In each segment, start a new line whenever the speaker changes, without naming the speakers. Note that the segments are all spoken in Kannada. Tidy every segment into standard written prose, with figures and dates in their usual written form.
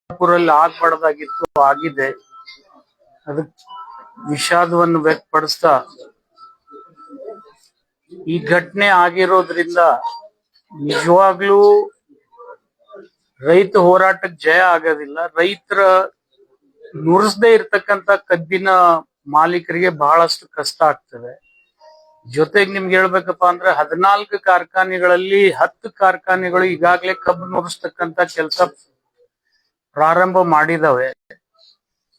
ಸೈದಾಪುರಲ್ಲಿ ಆಗ್ಬಾರ್ದಾಗಿತ್ತು, ಆಗಿದೆ. ಅದಕ್ಕೆ ವಿಷಾದವನ್ನು ವ್ಯಕ್ತಪಡಿಸ್ತಾ, ಈ ಘಟನೆ ಆಗಿರೋದ್ರಿಂದ ನಿಜವಾಗ್ಲೂ ರೈತ ಹೋರಾಟಕ್ಕೆ ಜಯ ಆಗೋದಿಲ್ಲ. ರೈತರ ನುರಿಸದೇ ಇರ್ತಕ್ಕಂತ ಕಬ್ಬಿನ ಮಾಲೀಕರಿಗೆ ಬಹಳಷ್ಟು ಕಷ್ಟ ಆಗ್ತದೆ. ಜೊತೆಗೆ ನಿಮ್ಗೆ ಹೇಳ್ಬೇಕಪ್ಪ ಅಂದ್ರೆ 14 ಕಾರ್ಖಾನೆಗಳಲ್ಲಿ 10 ಕಾರ್ಖಾನೆಗಳು ಈಗಾಗಲೇ ಕಬ್ಬು ನುರಿಸ್ತಕ್ಕಂತ ಕೆಲಸ ಪ್ರಾರಂಭ ಮಾಡಿದಾವೆ.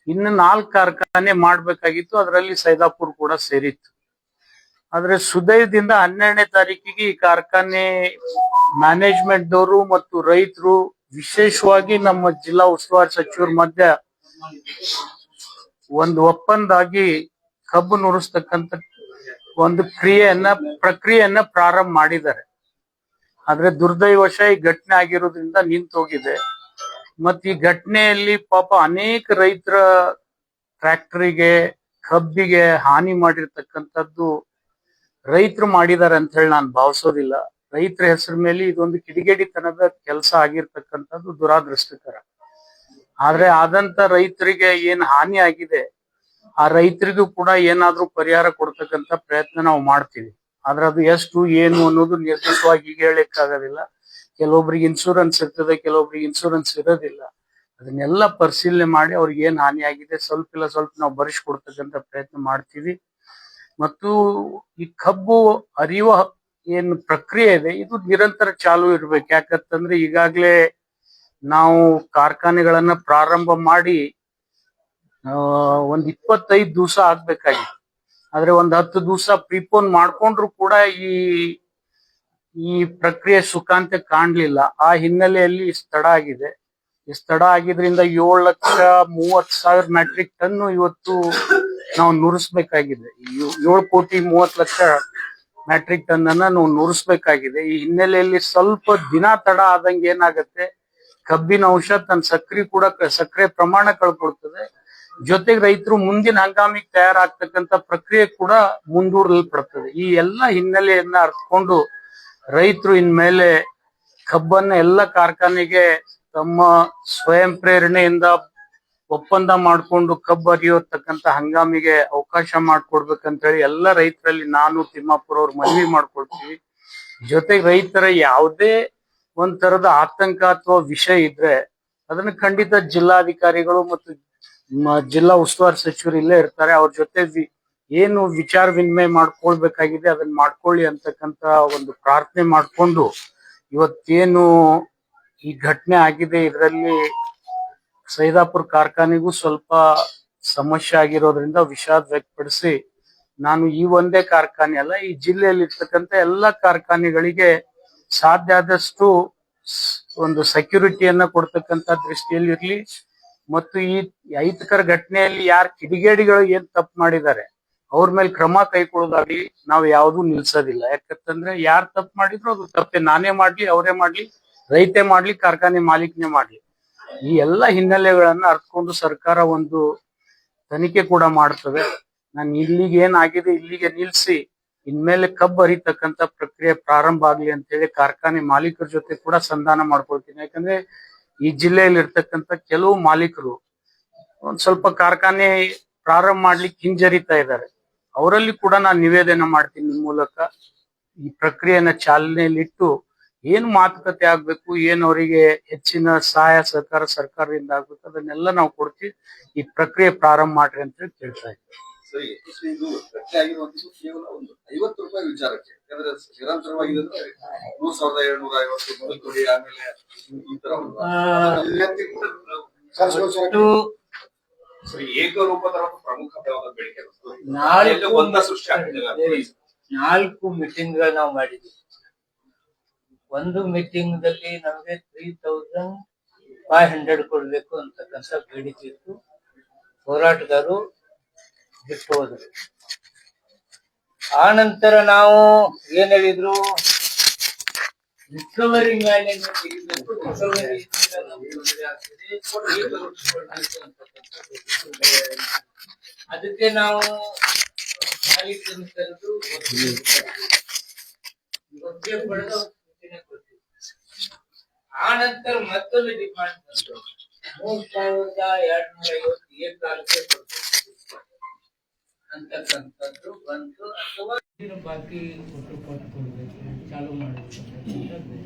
ಇನ್ನು 4 ಕಾರ್ಖಾನೆ ಮಾಡ್ಬೇಕಾಗಿತ್ತು, ಅದರಲ್ಲಿ ಸೈದಾಪುರ್ ಕೂಡ ಸೇರಿತ್ತು. ಆದ್ರೆ ಸುದೈವದಿಂದ 12ನೇ ತಾರೀಕಿಗೆ ಈ ಕಾರ್ಖಾನೆ ಮ್ಯಾನೇಜ್ಮೆಂಟ್ ದವರು ಮತ್ತು ರೈತರು, ವಿಶೇಷವಾಗಿ ನಮ್ಮ ಜಿಲ್ಲಾ ಉಸ್ತುವಾರಿ ಸಚಿವರ ಮಧ್ಯ ಒಂದು ಒಪ್ಪಂದ ಆಗಿ ಕಬ್ಬು ನುರಿಸ್ತಕ್ಕಂತ ಒಂದು ಪ್ರಕ್ರಿಯೆಯನ್ನ ಪ್ರಾರಂಭ ಮಾಡಿದ್ದಾರೆ. ಆದ್ರೆ ದುರ್ದೈವಶ ಈ ಘಟನೆ ಆಗಿರೋದ್ರಿಂದ ನಿಂತು ಹೋಗಿದೆ. ಮತ್ ಈ ಘಟನೆಯಲ್ಲಿ ಪಾಪ ಅನೇಕ ರೈತರ ಟ್ರ್ಯಾಕ್ಟರಿಗೆ, ಕಬ್ಬಿಗೆ ಹಾನಿ ಮಾಡಿರ್ತಕ್ಕಂಥದ್ದು ರೈತರು ಮಾಡಿದ್ದಾರೆ ಅಂತ ಹೇಳಿ ನಾನು ಭಾವಿಸೋದಿಲ್ಲ. ರೈತರ ಹೆಸರ ಮೇಲೆ ಇದೊಂದು ಕಿಡಿಗೇಡಿತನದ ಕೆಲಸ ಆಗಿರ್ತಕ್ಕಂಥದ್ದು ದುರಾದೃಷ್ಟಕರ. ಆದ್ರೆ ಆದಂತ ರೈತರಿಗೆ ಏನ್ ಹಾನಿ ಆಗಿದೆ, ಆ ರೈತರಿಗೂ ಕೂಡ ಏನಾದ್ರೂ ಪರಿಹಾರ ಕೊಡ್ತಕ್ಕಂತ ಪ್ರಯತ್ನ ನಾವು ಮಾಡ್ತೀವಿ. ಆದ್ರೆ ಅದು ಎಷ್ಟು ಏನು ಅನ್ನೋದು ನಿರ್ದಿಷ್ಟವಾಗಿ ಈಗ ಹೇಳಕ್ಕಾಗೋದಿಲ್ಲ. ಕೆಲವೊಬ್ರಿಗೆ ಇನ್ಶೂರೆನ್ಸ್ ಇರ್ತದೆ, ಕೆಲವೊಬ್ರಿಗೆ ಇನ್ಶೂರೆನ್ಸ್ ಇರೋದಿಲ್ಲ. ಅದನ್ನೆಲ್ಲ ಪರಿಶೀಲನೆ ಮಾಡಿ ಅವ್ರಿಗೆ ಏನ್ ಹಾನಿ ಆಗಿದೆ ಸ್ವಲ್ಪ ಇಲ್ಲ ಸ್ವಲ್ಪ ನಾವು ಕೊಡ್ತಕ್ಕಂತ ಪ್ರಯತ್ನ ಮಾಡ್ತೀವಿ. ಮತ್ತು ಈ ಕಬ್ಬು ಅರಿಯುವ ಏನು ಪ್ರಕ್ರಿಯೆ ಇದೆ ಇದು ನಿರಂತರ ಚಾಲು ಇರ್ಬೇಕು. ಯಾಕಂತಂದ್ರೆ ಈಗಾಗ್ಲೇ ನಾವು ಕಾರ್ಖಾನೆಗಳನ್ನ ಪ್ರಾರಂಭ ಮಾಡಿ ಒಂದ್ 25 ದಿವಸ ಆಗ್ಬೇಕಾಗಿತ್ತು. ಆದ್ರೆ ಒಂದ್ 10 ದಿವಸ ಪ್ರಿಪೋನ್ ಮಾಡ್ಕೊಂಡ್ರು ಕೂಡ ಈ ಪ್ರಕ್ರಿಯೆ ಸುಖಾಂತ್ಯ ಕಾಣ್ಲಿಲ್ಲ. ಆ ಹಿನ್ನೆಲೆಯಲ್ಲಿ ಇಷ್ಟು ತಡ ಆಗಿದೆ. ಇಷ್ಟು ತಡ ಆಗಿದ್ರಿಂದ 7,30,000 ಮೆಟ್ರಿಕ್ ಟನ್ ಇವತ್ತು ನಾವು ನುರಿಸ್ಬೇಕಾಗಿದೆ. 7,30,00,000 ಮೆಟ್ರಿಕ್ ಟನ್ ಅನ್ನ ನಾವು ನುರಿಸ್ಬೇಕಾಗಿದೆ. ಈ ಹಿನ್ನೆಲೆಯಲ್ಲಿ ಸ್ವಲ್ಪ ದಿನ ತಡ ಆದಂಗೆ ಏನಾಗತ್ತೆ, ಕಬ್ಬಿನ ಅಂಶ ತನ್ನ ಸಕ್ಕರೆ ಪ್ರಮಾಣ ಕಳ್ಕೊಳ್ತದೆ. ಜೊತೆಗೆ ರೈತರು ಮುಂದಿನ ಹಂಗಾಮಿಗೆ ತಯಾರಾಗ್ತಕ್ಕಂತ ಪ್ರಕ್ರಿಯೆ ಕೂಡ ಮುಂದೂಡಲ್ಪಡ್ತದೆ. ಈ ಎಲ್ಲ ಹಿನ್ನೆಲೆಯನ್ನ ಅರ್ಥಕೊಂಡು ರೈತರು ಇನ್ಮೇಲೆ ಕಬ್ಬನ್ನ ಎಲ್ಲ ಕಾರ್ಖಾನೆಗೆ ತಮ್ಮ ಸ್ವಯಂ ಪ್ರೇರಣೆಯಿಂದ ಒಪ್ಪಂದ ಮಾಡ್ಕೊಂಡು ಕಬ್ಬು ಅರಿಯೋತಕ್ಕಂತ ಹಂಗಾಮಿಗೆ ಅವಕಾಶ ಮಾಡ್ಕೊಡ್ಬೇಕಂತ ಹೇಳಿ ಎಲ್ಲ ರೈತರಲ್ಲಿ ನಾನು ತಿಮ್ಮಾಪುರ ಅವ್ರು ಮನವಿ ಮಾಡ್ಕೊಳ್ತೀವಿ. ಜೊತೆಗೆ ರೈತರ ಯಾವುದೇ ಒಂದ್ ತರದ ಆತಂಕ ಅಥವಾ ವಿಷಯ ಇದ್ರೆ ಅದನ್ನ ಖಂಡಿತ ಜಿಲ್ಲಾಧಿಕಾರಿಗಳು ಮತ್ತು ಜಿಲ್ಲಾ ಉಸ್ತುವಾರಿ ಸಚಿವರು ಇಲ್ಲೇ ಇರ್ತಾರೆ. ಅವ್ರ ಜೊತೆ ಏನು ವಿಚಾರ ವಿನಿಮಯ ಮಾಡ್ಕೊಳ್ಬೇಕಾಗಿದೆ ಅದನ್ನ ಮಾಡ್ಕೊಳ್ಳಿ ಅಂತಕ್ಕಂತ ಒಂದು ಪ್ರಾರ್ಥನೆ ಮಾಡ್ಕೊಂಡು, ಇವತ್ತೇನು ಈ ಘಟನೆ ಆಗಿದೆ ಇದರಲ್ಲಿ ಸೈದಾಪುರ್ ಕಾರ್ಖಾನೆಗೂ ಸ್ವಲ್ಪ ಸಮಸ್ಯೆ ಆಗಿರೋದ್ರಿಂದ ವಿಷಾದ ವ್ಯಕ್ತಪಡಿಸಿ, ನಾನು ಈ ಒಂದೇ ಕಾರ್ಖಾನೆ ಅಲ್ಲ, ಈ ಜಿಲ್ಲೆಯಲ್ಲಿ ಇರ್ತಕ್ಕಂಥ ಎಲ್ಲಾ ಕಾರ್ಖಾನೆಗಳಿಗೆ ಸಾಧ್ಯ ಆದಷ್ಟು ಒಂದು ಸೆಕ್ಯೂರಿಟಿಯನ್ನ ಕೊಡ್ತಕ್ಕಂತ ದೃಷ್ಟಿಯಲ್ಲಿ ಇರ್ಲಿ. ಮತ್ತು ಈ ಅಹಿತಕರ ಘಟನೆಯಲ್ಲಿ ಯಾರು ಕಿಡಿಗೇಡಿಗಳು ಏನ್ ತಪ್ಪು ಮಾಡಿದ್ದಾರೆ ಅವ್ರ ಮೇಲೆ ಕ್ರಮ ಕೈಗೊಳ್ಳೋದಾಗ್ಲಿ ನಾವು ಯಾವ್ದು ನಿಲ್ಸೋದಿಲ್ಲ. ಯಾಕಂತಂದ್ರೆ ಯಾರು ತಪ್ಪು ಮಾಡಿದ್ರು ಅದು ತಪ್ಪೆ. ನಾನೇ ಮಾಡ್ಲಿ, ಅವರೇ ಮಾಡ್ಲಿ, ರೈತೆ ಮಾಡ್ಲಿ, ಕಾರ್ಖಾನೆ ಮಾಲೀಕನೇ ಮಾಡ್ಲಿ, ಈ ಎಲ್ಲಾ ಹಿನ್ನೆಲೆಗಳನ್ನ ಅರ್ಥಕೊಂಡು ಸರ್ಕಾರ ಒಂದು ತನಿಖೆ ಕೂಡ ಮಾಡ್ತದೆ. ನಾನು ಇಲ್ಲಿಗೆ ಏನಾಗಿದೆ ಇಲ್ಲಿಗೆ ನಿಲ್ಸಿ ಇನ್ಮೇಲೆ ಕಬ್ಬು ಅರಿತಕ್ಕಂತ ಪ್ರಕ್ರಿಯೆ ಪ್ರಾರಂಭ ಆಗ್ಲಿ ಅಂತ ಹೇಳಿ ಕಾರ್ಖಾನೆ ಮಾಲೀಕರ ಜೊತೆ ಕೂಡ ಸಂಧಾನ ಮಾಡ್ಕೊಳ್ತೀನಿ. ಯಾಕಂದ್ರೆ ಈ ಜಿಲ್ಲೆಯಲ್ಲಿ ಇರ್ತಕ್ಕಂತ ಕೆಲವು ಮಾಲೀಕರು ಒಂದ್ ಸ್ವಲ್ಪ ಕಾರ್ಖಾನೆ ಪ್ರಾರಂಭ ಮಾಡ್ಲಿಕ್ಕೆ ಹಿಂಜರಿತಾ ಇದ್ದಾರೆ. ಅವರಲ್ಲಿ ಕೂಡ ನಾನು ನಿವೇದನೆ ಮಾಡ್ತೀನಿ ನಿಮ್ ಮೂಲಕ. ಈ ಪ್ರಕ್ರಿಯೆನ ಚಾಲನೆಯಲ್ಲಿಟ್ಟು ಏನ್ ಮಾತುಕತೆ ಆಗ್ಬೇಕು, ಏನ್ ಅವರಿಗೆ ಹೆಚ್ಚಿನ ಸಹಾಯ ಸಹಕಾರ ಸರ್ಕಾರದಿಂದ ಆಗ್ಬೇಕು ಅದನ್ನೆಲ್ಲ ನಾವು ಕೊಡ್ತೀವಿ. ಈ ಪ್ರಕ್ರಿಯೆ ಪ್ರಾರಂಭ ಮಾಡ್ರಿ ಅಂತ ಹೇಳಿ ಕೇಳ್ತಾ ಇದ್ದೀವಿ.
ಸರಿ, ಇದು ಘಟನೆ ಆಗಿರುವಂತದ್ದು ಕೇವಲ ಒಂದು 50 ರೂಪಾಯಿ ವಿಚಾರಕ್ಕೆ. ಯಾಕಂದ್ರೆ ನಿರಂತರವಾಗಿ 3,750 ಕೊಡಿ, ಆಮೇಲೆ ಈ ತರ ಏಕರೂಪದ ಪ್ರಮುಖ ಬೇಡಿಕೆ ಸೃಷ್ಟಿ ಆಗ್ತಿದೆ.
4 ಮೀಟಿಂಗ್ ನಾವು ಮಾಡಿದ್ವಿ. ಒಂದು ಮೀಟಿಂಗ್ ದಲ್ಲಿ ನಮಗೆ 3,500 ಕೊಡ್ಬೇಕು ಅಂತಕ್ಕಂಥ ಬೇಡಿಕೆ ಇತ್ತು. ಹೋರಾಟಗಾರರು ಬಿಟ್ಟು ಹೋದ್ರು. ಆ ನಂತರ ನಾವು ಏನ್ ಹೇಳಿದ್ರು, ರಿಕವರಿ ಮೇಲೆ ಅದಕ್ಕೆ ನಾವು ಮಾಲೀಕರನ್ನು ಕರೆದು ಒಪ್ಪಿಗೆ ಪಡೆದು ಕೊಡ್ತೀವಿ. ಆ ನಂತರ ಮತ್ತೊಂದು ಡಿಮಾಂಡ್ ಬಂತು, 3,250 ಏಕಾಲಕ್ಕೆ ಕೊಡ್ಬೇಕು ಅಂತಕ್ಕಂಥದ್ದು ಬಂತು. ಅಥವಾ ಬಾಕಿ ಕೊಟ್ಟು ಕೊಡ್ಬೇಕು, ಚಾಲು ಮಾಡಬೇಕು.